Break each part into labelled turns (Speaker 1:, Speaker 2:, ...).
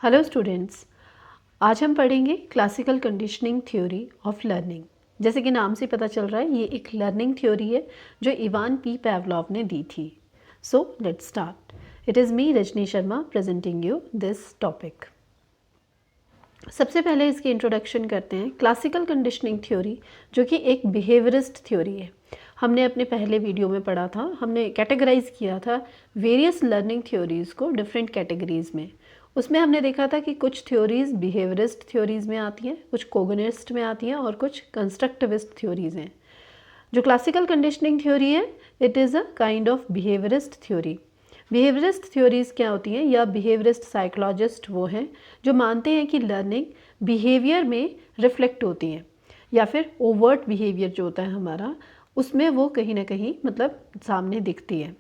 Speaker 1: Hello students, आज हम पढ़ेंगे classical conditioning theory of learning. जैसे कि नाम से पता चल रहा है, ये एक लर्निंग थ्योरी है जो इवान पी पावलोव ने दी थी। So let's start. It is me Rajni Sharma presenting you this topic. सबसे पहले इसकी इंट्रोडक्शन करते हैं। क्लासिकल कंडीशनिंग थ्योरी जो कि एक बिहेवियरिस्ट थ्योरी है, हमने अपने पहले वीडियो में पढ़ा था। हमने कैटेगराइज किया था वेरियस लर्निंग थ्योरीज़ को डिफरेंट कैटेगरीज में। उसमें हमने देखा था कि कुछ थ्योरीज़ बिहेवियरिस्ट थ्योरीज़ में आती हैं, कुछ कोगनिस्ट में आती हैं और कुछ कंस्ट्रक्टिविस्ट थ्योरीज़ हैं। जो क्लासिकल कंडीशनिंग थ्योरी है, it is a kind of behaviourist theory. Behaviourist theories क्या होती हैं, या बिहेवियरिस्ट साइकोलॉजिस्ट वो हैं जो मानते हैं कि लर्निंग बिहेवियर में रिफ्लेक्ट होती हैं, या फिर ओवर्ट बिहेवियर जो होता है हमारा, उसमें वो कहीं ना कहीं मतलब सामने दिखती है।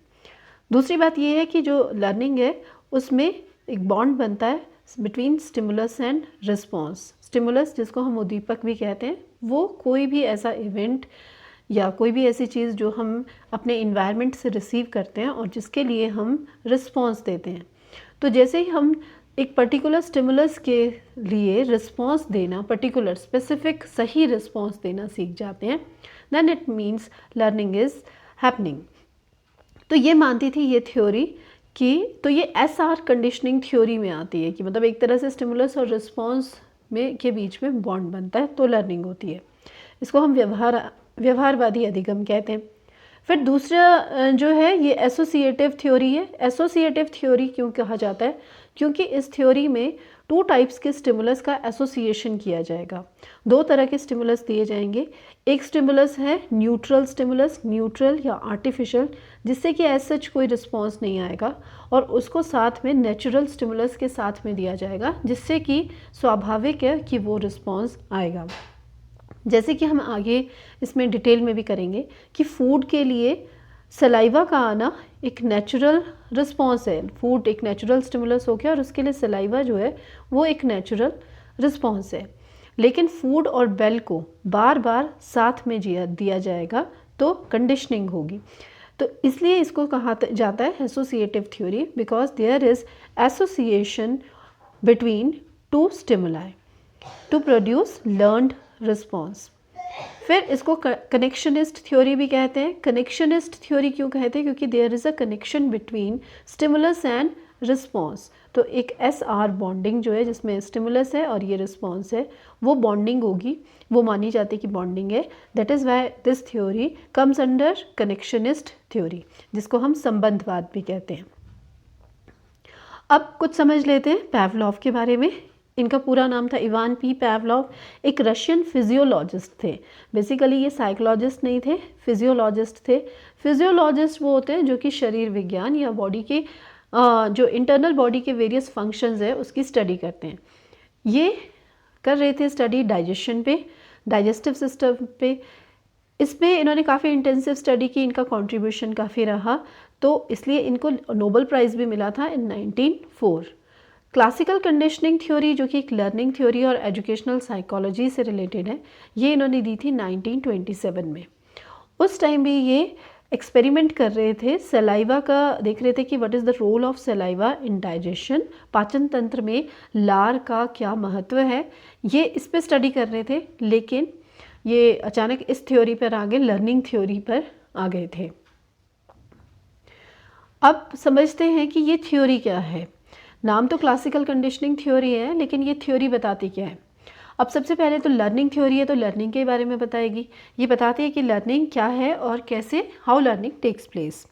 Speaker 1: दूसरी बात ये है कि जो लर्निंग है उसमें एक बॉन्ड बनता है between stimulus and response. Stimulus जिसको हम उद्दीपक भी कहते हैं, वो कोई भी ऐसा इवेंट या कोई भी ऐसी चीज़ जो हम अपने इन्वायरमेंट से रिसीव करते हैं और जिसके लिए हम रिस्पॉन्स देते हैं। तो जैसे ही हम एक पर्टिकुलर स्टिमुलस के लिए रिस्पॉन्स देना, पर्टिकुलर स्पेसिफिक सही रिस्पॉन्स देना सीख जाते हैं, then it means learning is happening. तो ये मानती थी ये थ्योरी कि, तो ये SR कंडीशनिंग थ्योरी में आती है कि मतलब एक तरह से स्टिमुलस और रिस्पॉन्स में के बीच में बॉन्ड बनता है तो लर्निंग होती है। इसको हम व्यवहारवादी अधिगम कहते हैं। फिर दूसरा जो है ये एसोसिएटिव थ्योरी है। एसोसिएटिव थ्योरी क्यों कहा जाता है? क्योंकि इस थ्योरी में टू टाइप्स के स्टिमुलस का एसोसिएशन किया जाएगा। दो तरह के स्टिमुलस दिए जाएंगे। एक स्टिमुलस है न्यूट्रल स्टिमुलस, न्यूट्रल या आर्टिफिशियल, जिससे कि एज सच कोई रिस्पॉन्स नहीं आएगा, और उसको साथ में नेचुरल स्टिमुलस के साथ में दिया जाएगा, जिससे कि स्वाभाविक है कि वो रिस्पॉन्स आएगा। जैसे कि हम आगे इसमें डिटेल में भी करेंगे कि फूड के लिए सलाइवा का आना एक नेचुरल रिस्पॉन्स है। फूड एक नेचुरल स्टिमुलस हो गया और उसके लिए सलाइवा जो है वो एक नेचुरल रिस्पॉन्स है। लेकिन फूड और बेल को बार बार साथ में दिया जाएगा तो कंडीशनिंग होगी। तो इसलिए इसको कहा जाता है associative theory, because there is association between two stimuli to produce learned response. फिर इसको कनेक्शनिस्ट थ्योरी भी कहते हैं। कनेक्शनिस्ट थ्योरी क्यों कहते हैं? क्योंकि there is a connection between stimulus and response. तो एक SR बॉन्डिंग जो है, जिसमें स्टिमुलस है और ये रिस्पॉन्स है, वो बॉन्डिंग होगी, वो मानी जाती है कि बॉन्डिंग है। That is why this theory comes under connectionist theory, जिसको हम संबंधवाद भी कहते हैं। अब कुछ समझ लेते हैं पावलोव के बारे में। इनका पूरा नाम था इवान पी पावलोव। एक रशियन फिजियोलॉजिस्ट थे। बेसिकली ये साइकोलॉजिस्ट नहीं थे, फिजियोलॉजिस्ट थे। फिजियोलॉजिस्ट वो होते हैं जो कि शरीर विज्ञान या बॉडी के जो इंटरनल बॉडी के वेरियस फंक्शंस है उसकी स्टडी करते हैं। ये कर रहे थे स्टडी डाइजेशन पे, डाइजेस्टिव सिस्टम पे। इस पे इन्होंने काफ़ी इंटेंसिव स्टडी की, इनका कंट्रीब्यूशन काफ़ी रहा, तो इसलिए इनको नोबेल प्राइज़ भी मिला था इन 1904। क्लासिकल कंडीशनिंग थ्योरी जो कि एक लर्निंग थ्योरी और एजुकेशनल साइकोलॉजी से रिलेटेड है, ये इन्होंने दी थी 1927 में। उस टाइम भी ये एक्सपेरिमेंट कर रहे थे, सलाइवा का देख रहे थे कि what is the role of saliva in digestion, पाचन तंत्र में लार का क्या महत्व है, ये इस पे स्टडी कर रहे थे। लेकिन ये अचानक इस थ्योरी पर आ गए, लर्निंग थ्योरी पर आ गए थे। अब समझते हैं कि ये थ्योरी क्या है। नाम तो क्लासिकल कंडीशनिंग थ्योरी है, लेकिन ये थ्योरी बताती क्या है? अब सबसे पहले तो लर्निंग थ्योरी है, तो लर्निंग के बारे में बताएगी। ये बताती है कि लर्निंग क्या है और कैसे, हाउ लर्निंग टेक्स प्लेस।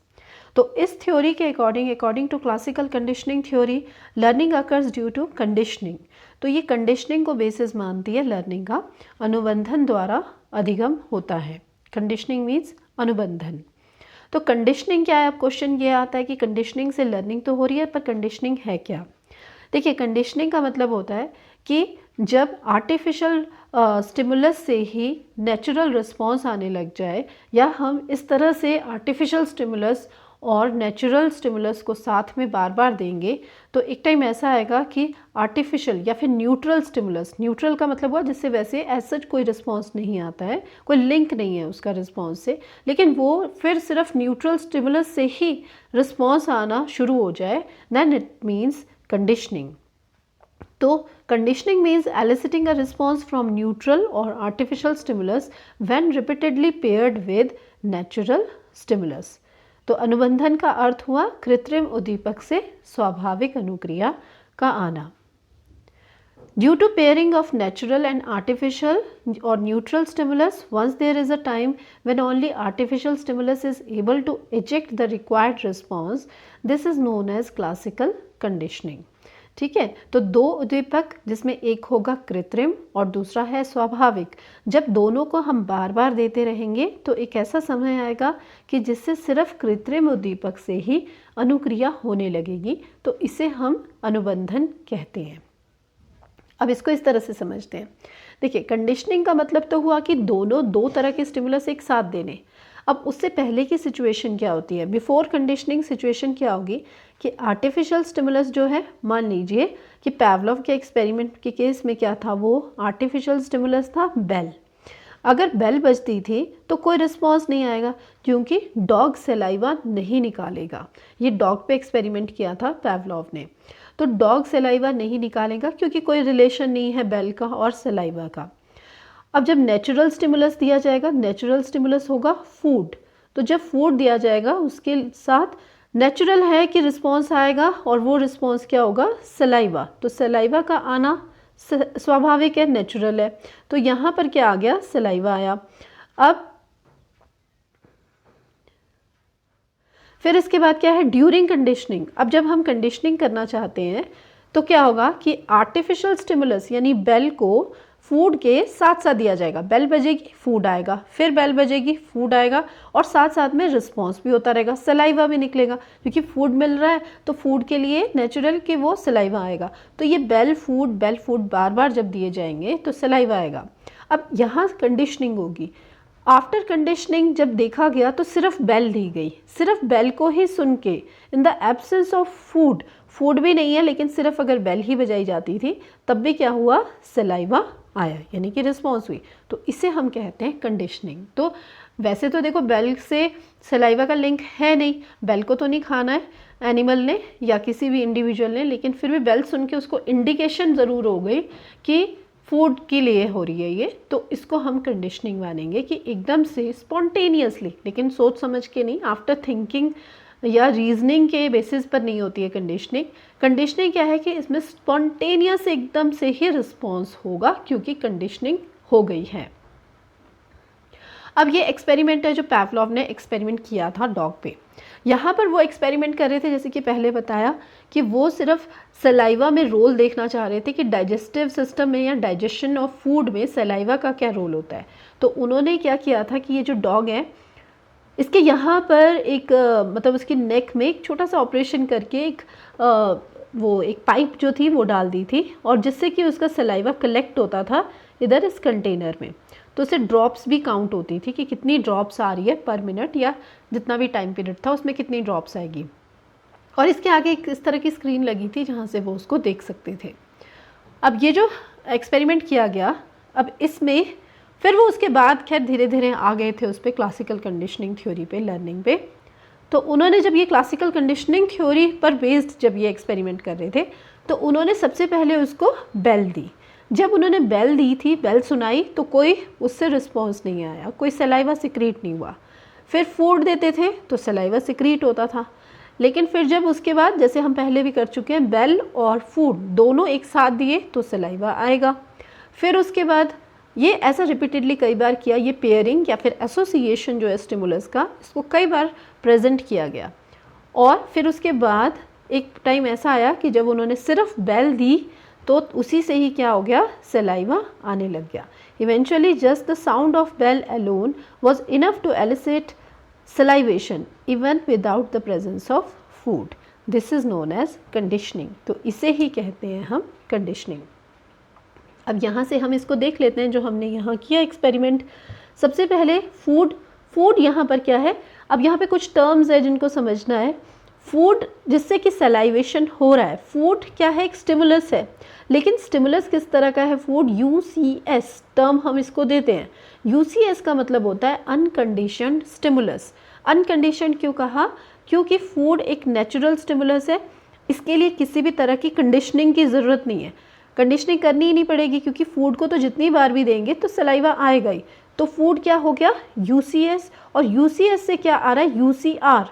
Speaker 1: तो इस थ्योरी के according to classical conditioning theory, learning occurs due to conditioning. तो ये कंडीशनिंग को बेसिस मानती है लर्निंग का। अनुबंधन द्वारा अधिगम होता है। कंडीशनिंग मीन्स अनुबंधन। तो कंडीशनिंग क्या है? अब क्वेश्चन ये आता है कि कंडीशनिंग से लर्निंग तो हो रही है, पर कंडीशनिंग है क्या? देखिए, कंडीशनिंग का मतलब होता है कि जब आर्टिफिशियल स्टिमुलस से ही नेचुरल रिस्पॉन्स आने लग जाए, या हम इस तरह से आर्टिफिशियल स्टिमुलस और नेचुरल स्टिमुलस को साथ में बार बार देंगे, तो एक टाइम ऐसा आएगा कि आर्टिफिशियल या फिर न्यूट्रल स्टिमुलस, न्यूट्रल का मतलब हुआ जिससे वैसे एज सच कोई रिस्पॉन्स नहीं आता है, कोई लिंक नहीं है उसका रिस्पॉन्स से, लेकिन वो फिर सिर्फ न्यूट्रल स्टिमुलस से ही रिस्पॉन्स आना शुरू हो जाए, देन इट मीन्स कंडीशनिंग। तो conditioning means eliciting a response from neutral or artificial stimulus when repeatedly paired with natural stimulus. तो अनुबंधन का अर्थ हुआ कृत्रिम उद्दीपक से स्वाभाविक अनुक्रिया का आना. Due to pairing of natural and artificial or neutral stimulus, once there is a time when only artificial stimulus is able to eject the required response, this is known as classical conditioning. ठीक है, तो दो उद्दीपक जिसमें एक होगा कृत्रिम और दूसरा है स्वाभाविक, जब दोनों को हम बार बार देते रहेंगे तो एक ऐसा समय आएगा कि जिससे सिर्फ कृत्रिम उद्दीपक से ही अनुक्रिया होने लगेगी, तो इसे हम अनुबंधन कहते हैं. अब इसको इस तरह से समझते हैं. देखिए, कंडीशनिंग का मतलब तो हुआ कि दोनों दो तरह के स्टिमुलस एक साथ देने. अब उससे पहले की सिचुएशन क्या होती है? बिफोर कंडीशनिंग सिचुएशन क्या होगी कि आर्टिफिशियल स्टिमुलस जो है, मान लीजिए कि पैवलोव के एक्सपेरिमेंट के केस में क्या था, वो आर्टिफिशियल स्टिमुलस था बेल. अगर बेल बजती थी तो कोई रिस्पॉन्स नहीं आएगा क्योंकि डॉग सलाइवा नहीं निकालेगा. ये डॉग पे एक्सपेरिमेंट किया था पैवलोव ने. तो डॉग सलाइवा नहीं निकालेगा क्योंकि कोई रिलेशन नहीं है बेल का और सलाइवा का. अब जब नेचुरल स्टिमुलस दिया जाएगा, नेचुरल स्टिमुलस होगा फूड. तो जब फूड दिया जाएगा उसके साथ नेचुरल है कि रिस्पॉन्स आएगा और वो रिस्पॉन्स क्या होगा? सलाइवा. तो सलाइवा का आना स्वाभाविक है, नेचुरल है. तो यहाँ पर क्या आ गया? सलाइवा आया. अब फिर इसके बाद क्या है? During conditioning. अब जब हम कंडीशनिंग करना चाहते हैं तो क्या होगा कि आर्टिफिशियल स्टिमुलस यानी बेल को फूड के साथ साथ दिया जाएगा. बेल बजेगी, फूड आएगा, फिर बेल बजेगी, फूड आएगा, और साथ साथ में रिस्पॉन्स भी होता रहेगा, सलाइवा भी निकलेगा क्योंकि फूड मिल रहा है. तो फूड के लिए नेचुरल कि वो सलाइवा आएगा. तो ये बेल फूड बार बार जब दिए जाएंगे तो सलाइवा आएगा. अब यहाँ कंडीशनिंग होगी. आफ्टर कंडीशनिंग जब देखा गया तो सिर्फ बेल दी गई, सिर्फ बेल को ही सुन के, in the absence of food भी नहीं है लेकिन सिर्फ अगर बेल ही बजाई जाती थी तब भी क्या हुआ? सलाइवा आया, यानी कि रिस्पॉन्स हुई. तो इसे हम कहते हैं कंडीशनिंग. तो वैसे तो देखो बेल से सलाइवा का लिंक है नहीं, बेल को तो नहीं खाना है एनिमल ने या किसी भी इंडिविजुअल ने, लेकिन फिर भी बेल सुन के उसको इंडिकेशन ज़रूर हो गई कि फूड के लिए हो रही है ये. तो इसको हम कंडीशनिंग मानेंगे कि एकदम से स्पॉन्टेनियसली, लेकिन सोच समझ के नहीं, आफ्टर थिंकिंग या रीजनिंग के बेसिस पर नहीं होती है कंडीशनिंग. कंडीशनिंग क्या है कि इसमें स्पॉन्टेनियस एकदम से ही रिस्पॉन्स होगा क्योंकि कंडीशनिंग हो गई है. अब ये एक्सपेरिमेंट है जो पैवलोव ने एक्सपेरिमेंट किया था डॉग पे. यहाँ पर वो एक्सपेरिमेंट कर रहे थे, जैसे कि पहले बताया, कि वो सिर्फ सलाइवा में रोल देखना चाह रहे थे कि डाइजेस्टिव सिस्टम में या डाइजेशन ऑफ फूड में सलाइवा का क्या रोल होता है. तो उन्होंने क्या किया था कि ये जो डॉग है इसके यहाँ पर एक मतलब उसकी नेक में एक छोटा सा ऑपरेशन करके एक पाइप जो थी वो डाल दी थी, और जिससे कि उसका सलाइवा कलेक्ट होता था इधर इस कंटेनर में. तो उसे ड्रॉप्स भी काउंट होती थी कि कितनी ड्रॉप्स आ रही है पर मिनट, या जितना भी टाइम पीरियड था उसमें कितनी ड्रॉप्स आएगी. और इसके आगे एक इस तरह की स्क्रीन लगी थी जहाँ से वो उसको देख सकते थे. अब ये जो एक्सपेरिमेंट किया गया, अब इसमें फिर वो उसके बाद खैर धीरे धीरे आ गए थे उस पर क्लासिकल कंडीशनिंग थ्योरी पे, लर्निंग पे. तो उन्होंने जब ये क्लासिकल कंडीशनिंग थ्योरी पर बेस्ड जब ये एक्सपेरिमेंट कर रहे थे तो उन्होंने सबसे पहले उसको बेल दी. जब उन्होंने बेल दी थी, बेल सुनाई, तो कोई उससे रिस्पॉन्स नहीं आया, कोई सलाइवा सिक्रीट नहीं हुआ. फिर फूड देते थे तो सलाइवा सिक्रीट होता था. लेकिन फिर जब उसके बाद, जैसे हम पहले भी कर चुके हैं, बेल और फूड दोनों एक साथ दिए तो सलाइवा आएगा. फिर उसके बाद ये ऐसा रिपीटेडली कई बार किया, ये पेयरिंग या फिर एसोसिएशन जो है स्टिमुलस का, इसको कई बार प्रेजेंट किया गया. और फिर उसके बाद एक टाइम ऐसा आया कि जब उन्होंने सिर्फ बेल दी तो उसी से ही क्या हो गया? सलाइवा आने लग गया. Eventually just the sound of bell alone was enough to elicit salivation even without the presence of food. This is known as conditioning. तो इसे ही कहते हैं हम कंडीशनिंग. अब यहाँ से हम इसको देख लेते हैं जो हमने यहाँ किया एक्सपेरिमेंट. सबसे पहले फूड यहाँ पर क्या है? अब यहाँ पे कुछ टर्म्स है जिनको समझना है. फूड जिससे कि सलाइवेशन हो रहा है, फूड क्या है? एक स्टिमुलस है. लेकिन स्टिमुलस किस तरह का है? फूड UCS टर्म हम इसको देते हैं. UCS का मतलब होता है अनकंडीशनड स्टिमुलस. अनकंडीशनड क्यों कहा? क्योंकि फूड एक नेचुरल स्टिमुलस है, इसके लिए किसी भी तरह की कंडीशनिंग की ज़रूरत नहीं है. कंडीशनिंग करनी ही नहीं पड़ेगी क्योंकि फूड को तो जितनी बार भी देंगे तो सलाइवा आएगा ही। तो फूड क्या हो गया, यूसीएस, और यूसीएस से क्या आ रहा है, यूसीआर,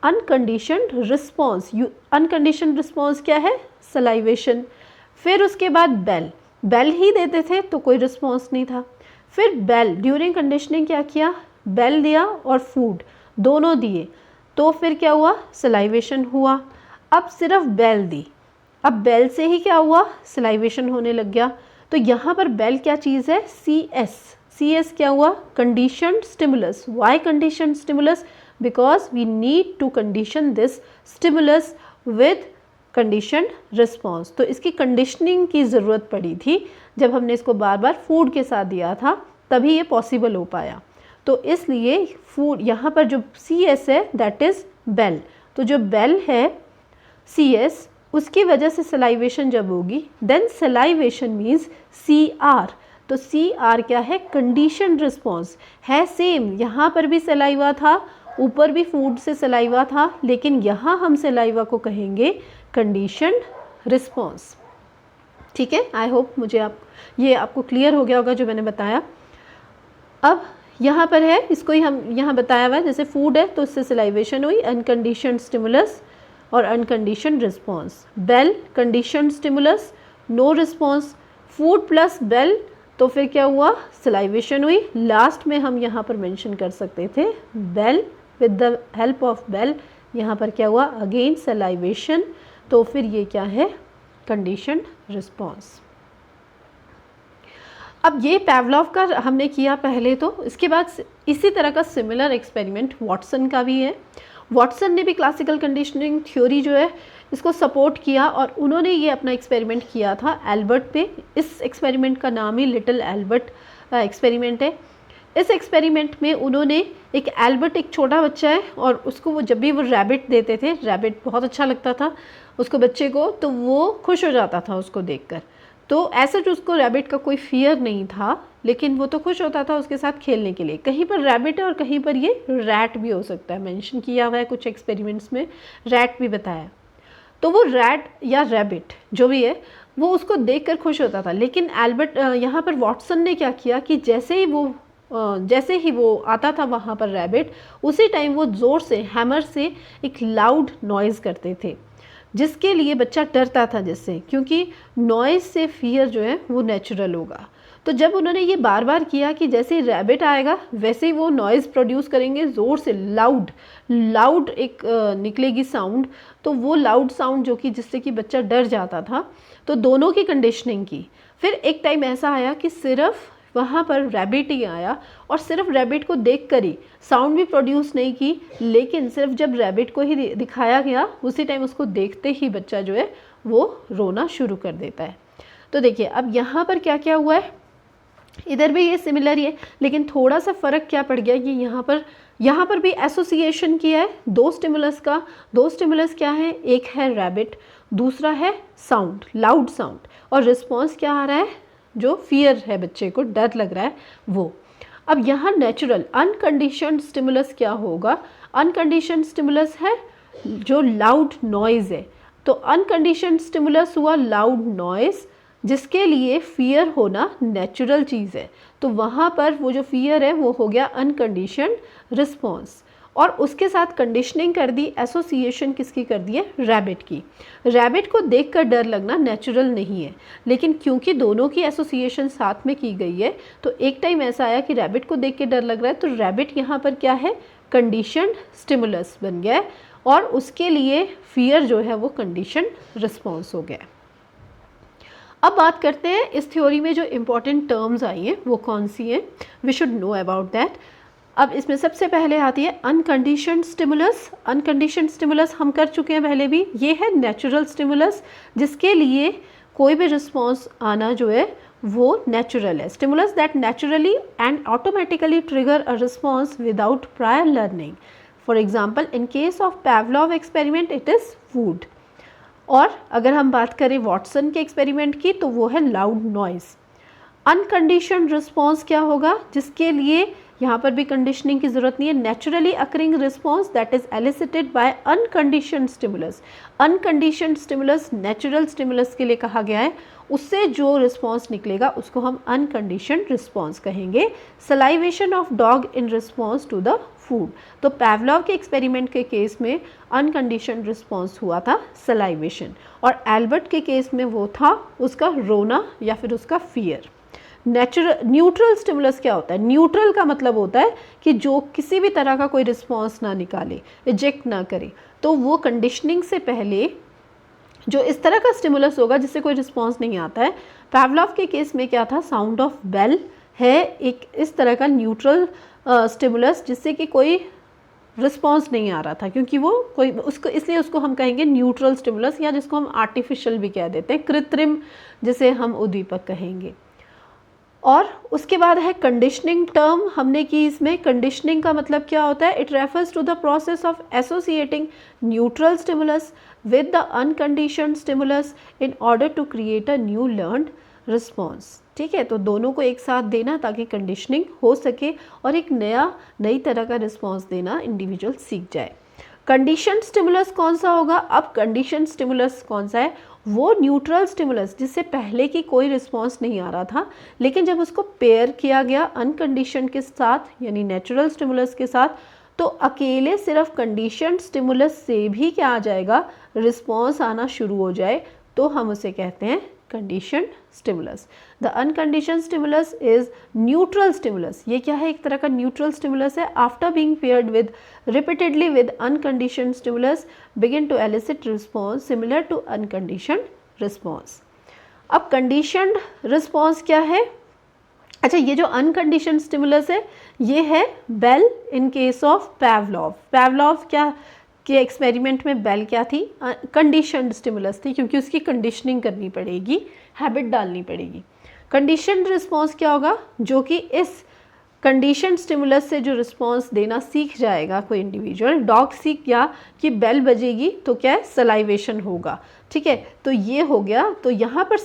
Speaker 1: अनकंडीशनड रिस्पॉन्स। अनकंडीशनड रिस्पॉन्स क्या है, सलाइवेशन। फिर उसके बाद बेल, बेल ही देते थे तो कोई रिस्पॉन्स नहीं था। फिर बेल, ड्यूरिंग कंडीशनिंग क्या किया, बेल दिया और फूड दोनों दिए, तो फिर क्या हुआ, सलाइवेशन हुआ। अब सिर्फ बेल दी, अब बेल से ही क्या हुआ, सलाइवेशन होने लग गया। तो यहाँ पर बेल क्या चीज़ है, सी एस, सी एस क्या हुआ, conditioned stimulus. Why conditioned stimulus, because we need to condition this stimulus with conditioned response. तो इसकी कंडीशनिंग की ज़रूरत पड़ी थी, जब हमने इसको बार बार फूड के साथ दिया था तभी ये पॉसिबल हो पाया। तो इसलिए फूड, यहाँ पर जो सी एस है दैट इज़ बेल, तो जो बेल है सी एस, उसकी वजह से सलाइवेशन जब होगी then salivation means C R. तो सी आर क्या है, कंडीशन रिस्पॉन्स है, सेम यहाँ पर भी सलाइवा था, ऊपर भी फूड से सलाइवा था, लेकिन यहाँ हम सलाइवा को कहेंगे कंडीशन रिस्पॉन्स। ठीक है, आई होप मुझे ये आपको क्लियर हो गया होगा जो मैंने बताया। अब यहाँ पर है, इसको ही हम यहाँ बताया हुआ है, जैसे फूड है तो उससे सलाइवेशन हुई, अनकंडीशनड स्टिमुलस और unconditioned response. Bell conditioned stimulus, no response, food plus bell, तो फिर क्या हुआ, सलाइवेशन हुई। लास्ट में हम यहाँ पर मेंशन कर सकते थे bell, with the help of bell यहाँ पर क्या हुआ, अगेन सलाइवेशन, तो फिर ये क्या है, कंडीशनड रिस्पॉन्स। अब ये पैवलॉव का हमने किया पहले, तो इसके बाद इसी तरह का सिमिलर एक्सपेरिमेंट वाटसन का भी है। वाटसन ने भी क्लासिकल कंडीशनिंग थ्योरी जो है इसको सपोर्ट किया और उन्होंने ये अपना एक्सपेरिमेंट किया था एल्बर्ट पे। इस एक्सपेरिमेंट का नाम ही लिटिल एल्बर्ट एक्सपेरिमेंट है। इस एक्सपेरिमेंट में उन्होंने एक एल्बर्ट, एक छोटा बच्चा है, और उसको वो जब भी वो रैबिट देते थे, रैबिट बहुत अच्छा लगता था उसको बच्चे को, तो वो खुश हो जाता था उसको देखकर। तो ऐसा जो उसको रैबिट का कोई फियर नहीं था, लेकिन वो तो खुश होता था उसके साथ खेलने के लिए। कहीं पर रैबिट है और कहीं पर ये रैट भी हो सकता है, मेंशन किया हुआ है कुछ एक्सपेरिमेंट्स में, रैट भी बताया। तो वो रैट या रैबिट जो भी है वो उसको देखकर खुश होता था। लेकिन एल्बर्ट यहाँ पर वाटसन ने क्या किया कि जैसे ही वो आता था वहाँ पर रैबिट, उसी टाइम वो ज़ोर से हैमर से एक लाउड नॉइज़ करते थे, जिसके लिए बच्चा डरता था, जिससे, क्योंकि नॉइज़ से फियर जो है वो नेचुरल होगा। तो जब उन्होंने ये बार बार किया कि जैसे ही रैबिट आएगा वैसे ही वो नॉइज़ प्रोड्यूस करेंगे, ज़ोर से लाउड एक निकलेगी साउंड, तो वो लाउड साउंड जो कि जिससे कि बच्चा डर जाता था। तो दोनों की कंडीशनिंग की। फिर एक टाइम ऐसा आया कि सिर्फ वहाँ पर रैबिट ही आया और सिर्फ रैबिट को देखकर ही, साउंड भी प्रोड्यूस नहीं की, लेकिन सिर्फ जब रैबिट को ही दिखाया गया उसी टाइम उसको देखते ही बच्चा जो है वो रोना शुरू कर देता है। तो देखिए अब यहाँ पर क्या क्या हुआ है, इधर भी ये सिमिलर ही है, लेकिन थोड़ा सा फ़र्क क्या पड़ गया कि यहाँ पर भी एसोसिएशन किया है दो स्टिमुलस का। दो स्टिमुलस क्या है, एक है रैबिट, दूसरा है साउंड, लाउड साउंड, और रिस्पॉन्स क्या आ रहा है, जो फियर है, बच्चे को डर लग रहा है वो। अब यहाँ नेचुरल अनकंडीशनड स्टिमुलस क्या होगा, अनकंडीशनड स्टिमुलस है जो लाउड नॉइज़ है। तो अनकंडीशनड स्टिमुलस हुआ लाउड नॉइज़, जिसके लिए फियर होना नेचुरल चीज़ है। तो वहाँ पर वो जो फियर है वो हो गया अनकंडीशनड रिस्पॉन्स, और उसके साथ कंडीशनिंग कर दी, एसोसिएशन किसकी कर दी है, रैबिट की। रैबिट को देखकर डर लगना नेचुरल नहीं है, लेकिन क्योंकि दोनों की एसोसिएशन साथ में की गई है, तो एक टाइम ऐसा आया कि रैबिट को देख के डर लग रहा है, तो रैबिट यहाँ पर क्या है, कंडीशनड स्टिमुलस बन गया है, और उसके लिए फियर जो है वो कंडीशन रिस्पॉन्स हो गया। अब बात करते हैं इस थ्योरी में जो इम्पॉर्टेंट टर्म्स आई हैं वो कौन सी हैं, we should know about that. अब इसमें सबसे पहले आती है अनकंडीशनड स्टिमुलस। अनकंडीशनड स्टिमुलस हम कर चुके हैं पहले भी, ये है नेचुरल स्टिमुलस, जिसके लिए कोई भी रिस्पॉन्स आना जो है वो नेचुरल है। Stimulus that naturally and automatically trigger a response without prior learning. For example in case of Pavlov experiment it is food. और अगर हम बात करें वाटसन के एक्सपेरिमेंट की, तो वो है लाउड नॉइज़। अनकंडीशनड रिस्पॉन्स क्या होगा, जिसके लिए यहाँ पर भी कंडीशनिंग की ज़रूरत नहीं है। Naturally occurring response that is elicited by unconditioned stimulus. Unconditioned stimulus natural stimulus के लिए कहा गया है, उससे जो रिस्पॉन्स निकलेगा उसको हम अनकंडीशनड रिस्पॉन्स कहेंगे। Salivation of dog in response to the food, तो पैवलव के एक्सपेरिमेंट के केस में अनकंडीशनड रिस्पॉन्स हुआ था सलाइवेशन, और एल्बर्ट के केस में वो था उसका रोना या फिर उसका फियर। न्यूट्रल स्टिमुलस क्या होता है? न्यूट्रल का मतलब होता है कि जो किसी भी तरह का कोई रिस्पॉन्स ना निकाले, इजेक्ट ना करे, तो वो कंडीशनिंग से पहले जो इस तरह का स्टिमुलस होगा जिससे कोई रिस्पॉन्स नहीं आता है। पैवलव के केस में क्या था? साउंड ऑफ बेल है एक इस तरह का न्यूट्रल स्टिमुलस जिससे कि कोई रिस्पॉन्स नहीं आ रहा था, क्योंकि वो कोई उसको, इसलिए उसको हम कहेंगे न्यूट्रल स्टिमुलस, या जिसको हम आर्टिफिशियल भी कह देते हैं, कृत्रिम, जिसे हम उद्दीपक कहेंगे। और उसके बाद है कंडीशनिंग टर्म हमने की इसमें। कंडीशनिंग का मतलब क्या होता है? It refers to the process of associating neutral stimulus with the unconditioned stimulus in order to create a new learned response. ठीक है, तो दोनों को एक साथ देना ताकि कंडीशनिंग हो सके और एक नई तरह का रिस्पॉन्स देना इंडिविजुअल सीख जाए। कंडीशन स्टिमुलस कौन सा होगा? अब कंडीशन स्टिमुलस कौन सा है? वो न्यूट्रल स्टिमुलस जिससे पहले की कोई रिस्पॉन्स नहीं आ रहा था, लेकिन जब उसको पेयर किया गया अनकंडीशन के साथ यानी नेचुरल स्टिमुलस के साथ, तो अकेले सिर्फ कंडीशन स्टिमुलस से भी क्या आ जाएगा? रिस्पॉन्स आना शुरू हो जाए, तो हम उसे कहते हैं conditioned stimulus. The unconditioned stimulus is neutral stimulus. ये क्या है? एक तरह का न्यूट्रल स्टिमुलस है। After being paired with repeatedly with unconditioned stimulus begin to elicit response similar to unconditioned response. अब कंडीशनड रिस्पॉन्स क्या है? अच्छा, ये जो अनकंडीशनड स्टिमुलस है ये है बेल इन केस ऑफ पैवलव। पैवलव क्या के एक्सपेरिमेंट में बेल क्या थी? कंडीशनड स्टिमुलस थी, क्योंकि उसकी कंडीशनिंग करनी पड़ेगी, हैबिट डालनी पड़ेगी। कंडीशनड रिस्पॉन्स क्या होगा? जो कि इस कंडीशन स्टिमुलस से जो रिस्पॉन्स देना सीख जाएगा कोई इंडिविजुअल। डॉग सीख गया कि बेल बजेगी तो क्या है? सलाइवेशन होगा। ठीक है, तो ये हो गया। तो यहाँ पर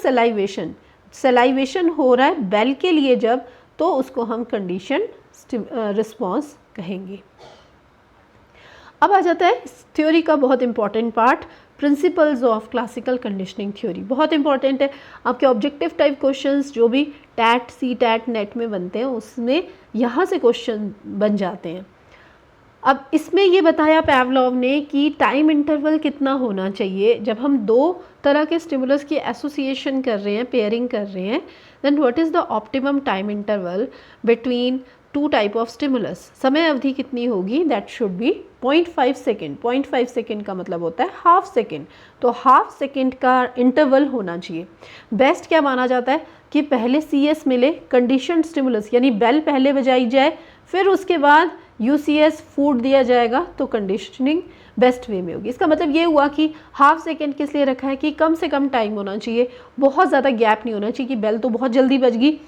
Speaker 1: सलाइवेशन हो रहा है बेल के लिए जब, तो उसको हम कंडीशन रिस्पॉन्स कहेंगे। अब आ जाता है थ्योरी का बहुत important part, principles of classical conditioning theory. बहुत इंपॉर्टेंट है। आपके ऑब्जेक्टिव टाइप क्वेश्चंस जो भी टैट, सी टैट, नेट में बनते हैं उसमें यहाँ से क्वेश्चन बन जाते हैं। अब इसमें ये बताया पैवलव ने कि टाइम इंटरवल कितना होना चाहिए जब हम दो तरह के स्टिमुलस की एसोसिएशन कर रहे हैं, पेयरिंग कर रहे हैं, then what is the optimum time interval between two type of stimulus. समय अवधि कितनी होगी? That should be 0.5 second. 0.5 second का मतलब होता है हाफ सेकेंड, तो हाफ सेकेंड का इंटरवल होना चाहिए। बेस्ट क्या माना जाता है कि पहले CS मिले, कंडीशन स्टिमुलस यानी बेल पहले बजाई जाए, फिर उसके बाद UCS फूड दिया जाएगा, तो कंडीशनिंग बेस्ट वे में होगी। इसका मतलब ये हुआ कि हाफ सेकेंड किस लिए रखा है कि कम से कम टाइम होना चाहिए, बहुत ज़्यादा गैप नहीं होना चाहिए कि बेल तो बहुत जल्दी बज गई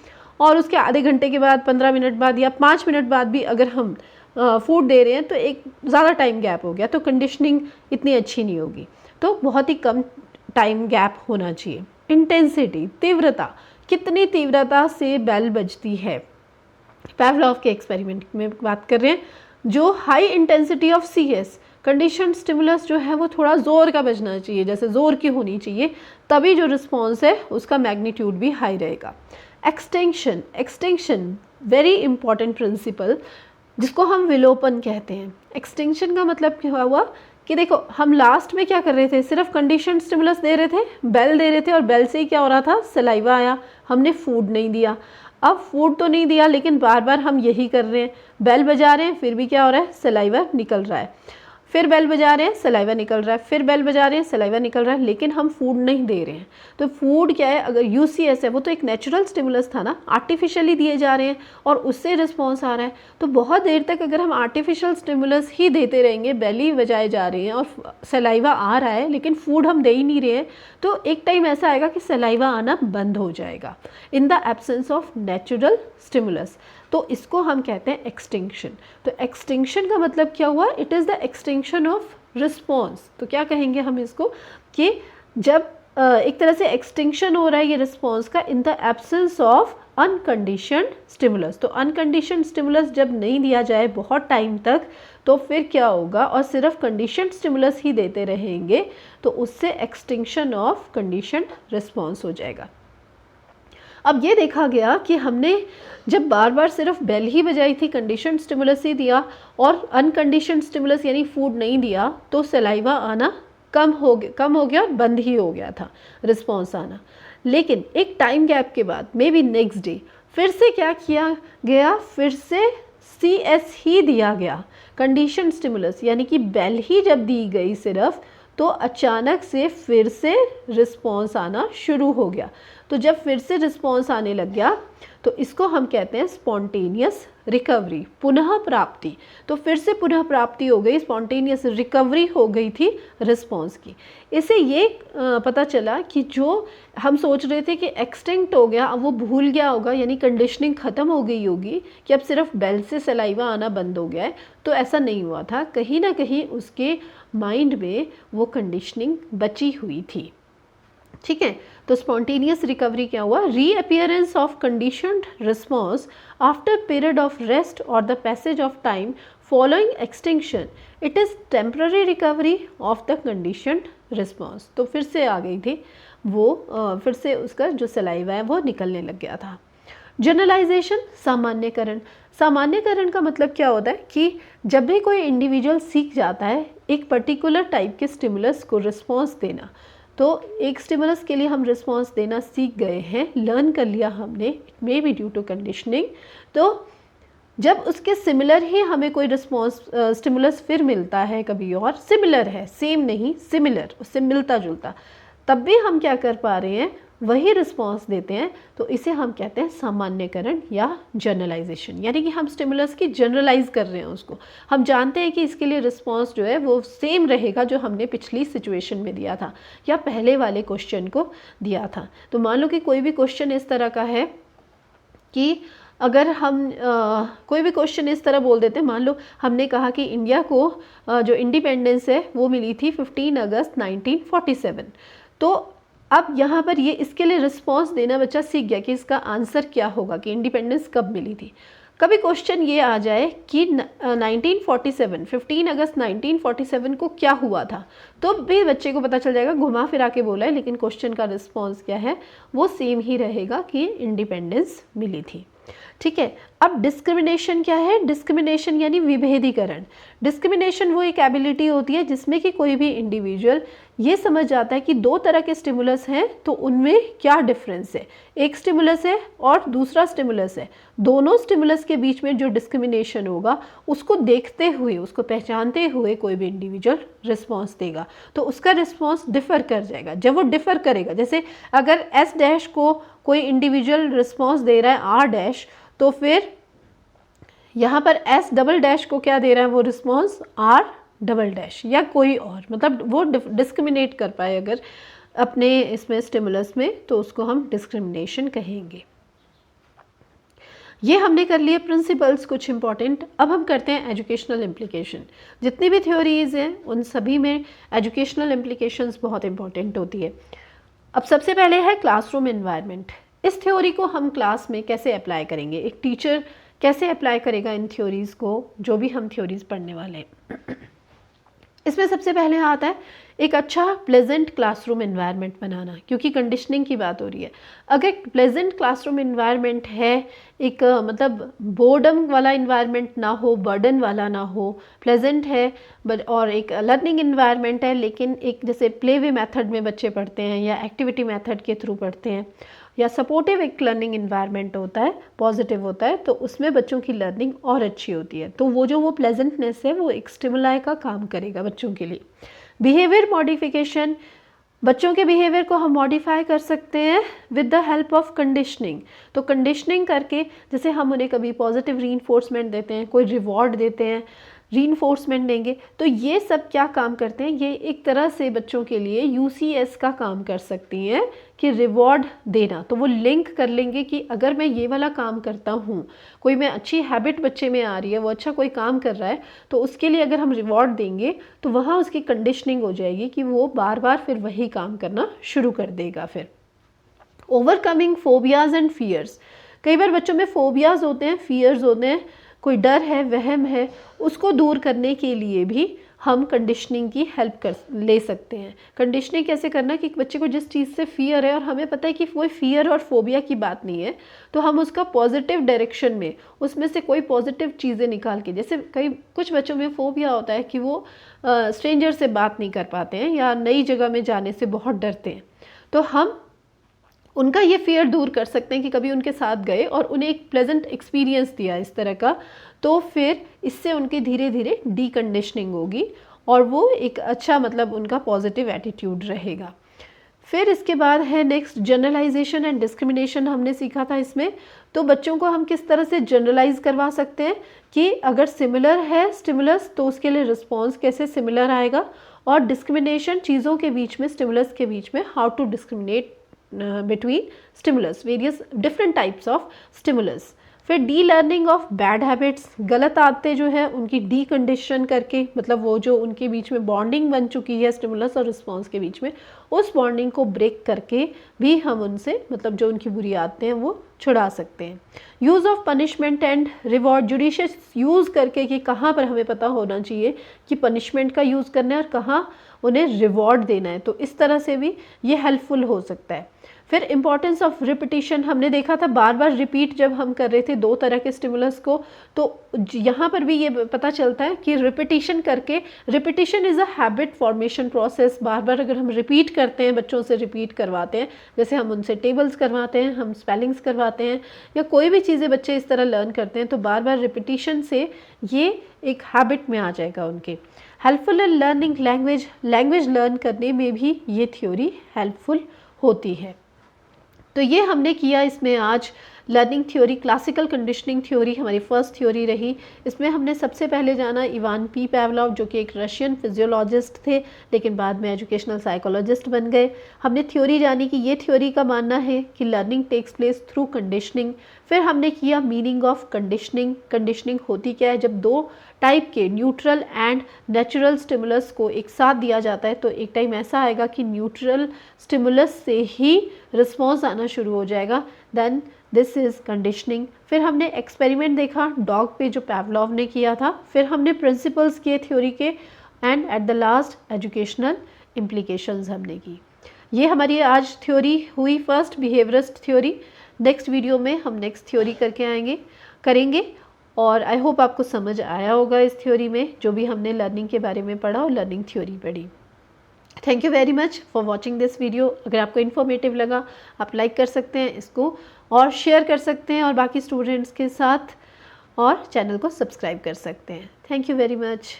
Speaker 1: और उसके आधे घंटे के बाद, 15 मिनट बाद या 5 मिनट बाद भी अगर हम फूड दे रहे हैं तो एक ज़्यादा टाइम गैप हो गया, तो कंडीशनिंग इतनी अच्छी नहीं होगी। तो बहुत ही कम टाइम गैप होना चाहिए। इंटेंसिटी, तीव्रता, कितनी तीव्रता से बेल बजती है, पैवलव के एक्सपेरिमेंट में बात कर रहे हैं। जो high intensity of CS condition stimulus जो है वो थोड़ा ज़ोर का बजना चाहिए, जैसे ज़ोर की होनी चाहिए, तभी जो रिस्पॉन्स है उसका मैग्नीट्यूड भी हाई रहेगा। एक्सटेंशन वेरी इंपॉर्टेंट प्रिंसिपल, जिसको हम विलोपन कहते हैं। एक्सटेंशन का मतलब क्या हुआ कि देखो हम लास्ट में क्या कर रहे थे, सिर्फ कंडीशन स्टिमुलस दे रहे थे, बेल दे रहे थे, और बेल से ही क्या हो रहा था? सलाइवा आया, हमने फूड नहीं दिया। अब फूड तो नहीं दिया लेकिन बार बार हम यही कर रहे हैं, बेल बजा रहे हैं फिर भी क्या हो रहा है? सलाइवा निकल रहा है, फिर बेल बजा रहे हैं सलाइवा निकल रहा है, फिर बेल बजा रहे हैं सलाइवा निकल रहा है, लेकिन हम फूड नहीं दे रहे हैं। तो फूड क्या है? अगर UCS है वो तो एक नेचुरल स्टिमुलस था ना, आर्टिफिशियली दिए जा रहे हैं और उससे रिस्पॉन्स आ रहा है। तो बहुत देर तक अगर हम आर्टिफिशियल स्टिमुलस ही देते रहेंगे, बेल ही बजाए जा रहे हैं और सलाइवा आ रहा है लेकिन फूड हम दे ही नहीं रहे हैं, तो एक टाइम ऐसा आएगा कि सलाइवा आना बंद हो जाएगा in the absence of natural stimulus. तो इसको हम कहते हैं एक्सटिंक्शन। तो एक्सटिंक्शन का मतलब क्या हुआ? It is the extinction of response. तो क्या कहेंगे हम इसको कि जब एक तरह से एक्सटिंक्शन हो रहा है ये रिस्पॉन्स का in the absence of unconditioned stimulus. तो अनकंडीशनड स्टिमुलस जब नहीं दिया जाए बहुत टाइम तक तो फिर क्या होगा, और सिर्फ कंडीशनड स्टिमुलस ही देते रहेंगे तो उससे एक्सटिंक्शन ऑफ कंडीशनड रिस्पॉन्स हो जाएगा। अब ये देखा गया कि हमने जब बार बार सिर्फ बेल ही बजाई थी, कंडीशनड स्टिमुलस ही दिया और अनकंडीशनड स्टिमुलस यानी फूड नहीं दिया, तो सलाइवा आना कम हो गया, बंद ही हो गया था रिस्पॉन्स आना। लेकिन एक टाइम गैप के बाद मे बी नेक्स्ट डे फिर से क्या किया गया, फिर से CS ही दिया गया, कंडीशन स्टिमुलस यानी कि बेल ही जब दी गई सिर्फ, तो अचानक से फिर से रिस्पॉन्स आना शुरू हो गया। तो जब फिर से रिस्पॉन्स आने लग गया तो इसको हम कहते हैं स्पॉन्टेनियस रिकवरी, पुनः प्राप्ति। तो फिर से पुनः प्राप्ति हो गई, स्पॉन्टेनियस रिकवरी हो गई थी रिस्पॉन्स की। इससे ये पता चला कि जो हम सोच रहे थे कि एक्सटिंक्ट हो गया, अब वो भूल गया होगा, यानी कंडीशनिंग ख़त्म हो गई होगी कि अब सिर्फ बेल से सलाइवा आना बंद हो गया है, तो ऐसा नहीं हुआ था। कहीं ना कहीं उसके माइंड में वो कंडीशनिंग बची हुई थी। ठीक है, तो स्पॉन्टेनियस रिकवरी क्या हुआ, reappearance of conditioned response after period of rest और the passage of time following extinction, it is temporary recovery of the conditioned response. तो फिर से आ गई थी वो, फिर से उसका जो सलाइवा है वो निकलने लग गया था। जनरलाइजेशन, सामान्यकरण। सामान्यकरण का मतलब क्या होता है कि जब भी कोई इंडिविजुअल सीख जाता है एक पर्टिकुलर टाइप के स्टिमुलस को रिस्पॉन्स देना, तो एक स्टिमुलस के लिए हम रिस्पॉन्स देना सीख गए हैं, लर्न कर लिया हमने, it may be due to conditioning, तो जब उसके सिमिलर ही हमें कोई रिस्पॉन्स स्टिमुलस फिर मिलता है कभी और, सिमिलर है, सेम नहीं, सिमिलर, उससे मिलता जुलता, तब भी हम क्या कर पा रहे हैं, वही रिस्पॉन्स देते हैं, तो इसे हम कहते हैं सामान्यकरण या जनरलाइजेशन। यानी कि हम स्टिमुलस की जनरलाइज कर रहे हैं उसको, हम जानते हैं कि इसके लिए रिस्पॉन्स जो है वो सेम रहेगा जो हमने पिछली सिचुएशन में दिया था या पहले वाले क्वेश्चन को दिया था। तो मान लो कि कोई भी क्वेश्चन इस तरह का है कि अगर हम कोई भी क्वेश्चन इस तरह बोल देते हैं, मान लो हमने कहा कि इंडिया को जो इंडिपेंडेंस है वो मिली थी 15 अगस्त 1947, तो अब यहाँ पर ये इसके लिए रिस्पॉन्स देना बच्चा सीख गया कि इसका आंसर क्या होगा, कि इंडिपेंडेंस कब मिली थी। कभी क्वेश्चन ये आ जाए कि 1947 15 अगस्त 1947 को क्या हुआ था, तो भी बच्चे को पता चल जाएगा, घुमा फिरा के बोला है लेकिन क्वेश्चन का रिस्पॉन्स क्या है वो सेम ही रहेगा कि इंडिपेंडेंस मिली थी। ठीक है, अब डिस्क्रिमिनेशन क्या है, डिस्क्रिमिनेशन यानी विभेदीकरण। डिस्क्रिमिनेशन वो एक एबिलिटी होती है जिसमें कि कोई भी इंडिविजुअल ये समझ जाता है कि दो तरह के स्टिमुलस हैं तो उनमें क्या डिफरेंस है, एक स्टिमुलस है और दूसरा स्टिमुलस है, दोनों स्टिमुलस के बीच में जो डिस्क्रिमिनेशन होगा उसको देखते हुए, उसको पहचानते हुए कोई भी इंडिविजुअल रिस्पॉन्स देगा, तो उसका रिस्पॉन्स डिफ़र कर जाएगा। जब वो डिफ़र करेगा, जैसे अगर S डैश को कोई इंडिविजुअल रिस्पॉन्स दे रहा है R डैश, तो फिर यहाँ पर S डबल डैश को क्या दे रहा है वो रिस्पॉन्स R डबल डैश, या कोई और, मतलब वो डिस्क्रिमिनेट कर पाए अगर अपने इसमें स्टिमुलस में, तो उसको हम डिस्क्रिमिनेशन कहेंगे। ये हमने कर लिए प्रिंसिपल्स कुछ इंपॉर्टेंट। अब हम करते हैं एजुकेशनल इम्प्लीकेशन। जितनी भी थ्योरीज हैं उन सभी में एजुकेशनल इम्प्लीकेशंस बहुत इंपॉर्टेंट होती है। अब सबसे पहले है क्लासरूम एनवायरनमेंट। इस थ्योरी को हम क्लास में कैसे अप्लाई करेंगे, एक टीचर कैसे अप्लाई करेगा इन थ्योरीज़ को, जो भी हम थ्योरीज़ पढ़ने वाले हैं। इसमें सबसे पहले आता है एक अच्छा प्लेजेंट क्लासरूम एनवायरनमेंट बनाना, क्योंकि कंडीशनिंग की बात हो रही है। अगर प्लेजेंट क्लासरूम एनवायरनमेंट है, एक मतलब बोर्डम वाला एनवायरनमेंट ना हो, बर्डन वाला ना हो, प्लेजेंट है और एक लर्निंग एनवायरनमेंट है, लेकिन एक जैसे प्ले वे मेथड में बच्चे पढ़ते हैं या एक्टिविटी मेथड के थ्रू पढ़ते हैं, या सपोर्टिव एक लर्निंग इन्वायरमेंट होता है, पॉजिटिव होता है, तो उसमें बच्चों की लर्निंग और अच्छी होती है। तो वो प्लेजेंटनेस है वो एक स्टिमुलाई का काम करेगा बच्चों के लिए। बिहेवियर मॉडिफिकेशन, बच्चों के बिहेवियर को हम मॉडिफाई कर सकते हैं with the help of conditioning. तो कंडीशनिंग करके, जैसे हम उन्हें कभी पॉजिटिव रीइंफोर्समेंट देते हैं, कोई रिवॉर्ड देते हैं, रीइंफोर्समेंट देंगे, तो ये सब क्या काम करते हैं, ये एक तरह से बच्चों के लिए UCS का काम कर सकती हैं कि रिवॉर्ड देना, तो वो लिंक कर लेंगे कि अगर मैं ये वाला काम करता हूँ, कोई मैं अच्छी हैबिट बच्चे में आ रही है, वो अच्छा कोई काम कर रहा है, तो उसके लिए अगर हम रिवॉर्ड देंगे तो वहाँ उसकी कंडीशनिंग हो जाएगी कि वो बार बार फिर वही काम करना शुरू कर देगा। फिर ओवरकमिंग फोबियाज एंड फियर्स, कई बार बच्चों में फोबियाज होते हैं, फियर्स होते हैं, कोई डर है, वहम है, उसको दूर करने के लिए भी हम कंडीशनिंग की हेल्प कर ले सकते हैं। कंडीशनिंग कैसे करना कि बच्चे को जिस चीज़ से फियर है और हमें पता है कि वो फियर और फोबिया की बात नहीं है, तो हम उसका पॉजिटिव डायरेक्शन में उसमें से कोई पॉजिटिव चीज़ें निकाल के, जैसे कुछ बच्चों में फोबिया होता है कि वो स्ट्रेंजर से बात नहीं कर पाते हैं या नई जगह में जाने से बहुत डरते हैं, तो हम उनका ये फियर दूर कर सकते हैं कि कभी उनके साथ गए और उन्हें एक प्लेजेंट एक्सपीरियंस दिया इस तरह का, तो फिर इससे उनकी धीरे धीरे डीकंडीशनिंग होगी और वो एक अच्छा मतलब उनका पॉजिटिव एटीट्यूड रहेगा। फिर इसके बाद है नेक्स्ट जनरलाइजेशन एंड डिस्क्रिमिनेशन, हमने सीखा था इसमें। तो बच्चों को हम किस तरह से जनरलाइज करवा सकते हैं कि अगर सिमिलर है स्टिमुलस तो उसके लिए रिस्पॉन्स कैसे सिमिलर आएगा, और डिस्क्रिमिनेशन चीज़ों के बीच में, स्टिमुलस के बीच में, how to discriminate between stimulus, various different types of stimulus। फिर de learning of bad habits, गलत आदतें जो है उनकी डी कंडीशन करके, मतलब वो जो उनके बीच में बॉन्डिंग बन चुकी है स्टिमुलस और रिस्पॉन्स के बीच में, उस बॉन्डिंग को ब्रेक करके भी हम उनसे मतलब जो उनकी बुरी आदतें हैं वो छुड़ा सकते हैं। Use of punishment and reward, judicious use करके कि कहाँ पर हमें पता होना चाहिए कि पनिशमेंट का यूज़ करना है और कहाँ उन्हें रिवॉर्ड देना है, तो इस तरह से भी ये हेल्पफुल हो सकता है। फिर इंपॉर्टेंस ऑफ रिपीटिशन, हमने देखा था बार बार रिपीट जब हम कर रहे थे दो तरह के स्टिमुलस को, तो यहाँ पर भी ये पता चलता है कि रिपीटिशन करके, repetition is a habit formation process, बार बार अगर हम रिपीट करते हैं, बच्चों से रिपीट करवाते हैं, जैसे हम उनसे टेबल्स करवाते हैं, हम स्पेलिंग्स करवाते हैं, या कोई भी चीज़ें बच्चे इस तरह लर्न करते हैं, तो बार बार रिपीटिशन से ये एक हैबिट में आ जाएगा उनके। Helpful in learning language, language learn करने में भी ये थ्योरी हेल्पफुल होती है। तो ये हमने किया इसमें आज learning theory, classical conditioning theory हमारी फर्स्ट थ्योरी रही। इसमें हमने सबसे पहले जाना इवान पी पैवलोव, जो कि एक रशियन फिजियोलॉजिस्ट थे लेकिन बाद में एजुकेशनल साइकोलॉजिस्ट बन गए। हमने थ्योरी जानी कि ये थ्योरी का मानना है कि learning takes place through conditioning. फिर हमने किया मीनिंग ऑफ कंडीशनिंग, कंडीशनिंग होती क्या है, जब दो टाइप के न्यूट्रल एंड नेचुरल स्टिमुलस को एक साथ दिया जाता है, तो एक टाइम ऐसा आएगा कि न्यूट्रल स्टिमुलस से ही रिस्पॉन्स आना शुरू हो जाएगा, देन दिस इज़ कंडीशनिंग। फिर हमने एक्सपेरिमेंट देखा डॉग पे जो पैवलोव ने किया था, फिर हमने प्रिंसिपल्स किए थ्योरी के, and at the last educational implications हमने की। ये हमारी आज थ्योरी हुई first behaviourist theory. Next video में हम नेक्स्ट थ्योरी करके करेंगे और आई होप आपको समझ आया होगा इस थ्योरी में जो भी हमने लर्निंग के बारे में पढ़ा और लर्निंग थ्योरी पढ़ी। Thank you very much for watching this video. अगर आपको इन्फॉर्मेटिव लगा आप लाइक कर सकते हैं इसको और शेयर कर सकते हैं और बाकी स्टूडेंट्स के साथ, और चैनल को सब्सक्राइब कर सकते हैं। Thank you very much.